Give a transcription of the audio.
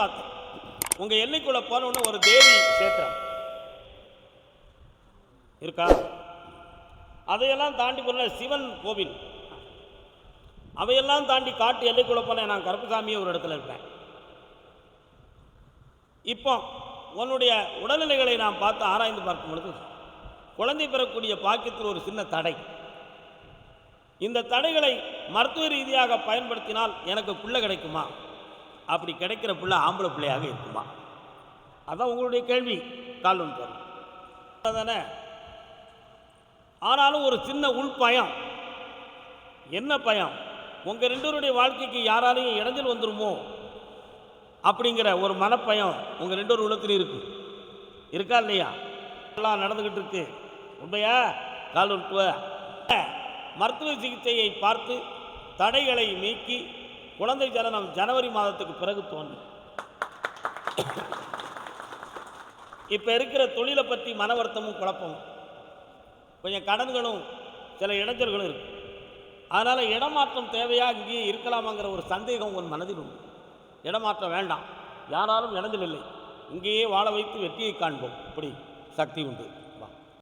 பார்த்தேன். உங்கள் எல்லைக்குள்ளே போனோன்னு ஒரு தேவி சேத்திரம் இருக்கா, அதையெல்லாம் தாண்டி போன சிவன் கோவில், அவையெல்லாம் தாண்டி காட்டு எல்லைக்குள்ளே போனேன். நான் கருப்புசாமியே ஒரு இடத்துல இருப்பேன். இப்போ உன்னுடைய உடல்நிலைகளை நாம் பார்த்து ஆராய்ந்து பார்க்கும் பொழுது குழந்தை பெறக்கூடிய பாக்கியத்தில் ஒரு சின்ன தடை. இந்த தடைகளை மருத்துவ ரீதியாக பயன்படுத்தினால் எனக்கு பிள்ளை கிடைக்குமா? அப்படி கிடைக்கிற பிள்ளை ஆம்பளை பிள்ளையாக இருக்குமா? அதான் உங்களுடைய கேள்வி. கால் ஒன்று தானே. ஆனாலும் ஒரு சின்ன உள் பயம். என்ன பயம்? உங்கள் ரெண்டோருடைய வாழ்க்கைக்கு யாராலையும் இடைஞ்சல் வந்துருமோ அப்படிங்கிற ஒரு மனப்பயம் உங்கள் ரெண்டோர் உள்ளத்திலும் இருக்கு. இருக்கா இல்லையா? எல்லாம் நடந்துக்கிட்டு இருக்கு. உண்மையா? கால் ஒன்று. மருத்துவ சிகிச்சையை பார்த்து தடைகளை நீக்கி குழந்தை ஜனனம் ஜனவரி மாதத்துக்கு பிறகு தோன்றும். இப்போ இருக்கிற தொழிலை பற்றி மன வருத்தமும் குழப்பமும், கொஞ்சம் கடன்களும் சில இடைஞ்சல்களும் இருக்கு. அதனால் இடமாற்றம் தேவையா, இங்கேயே இருக்கலாமாங்கிற ஒரு சந்தேகம் உன் மனதில் உண்டு. இடமாற்றம் வேண்டாம், யாராலும் இடைஞ்சல் இல்லை, இங்கேயே வாழ வைத்து வெற்றியை காண்போம். இப்படி சக்தி உண்டு.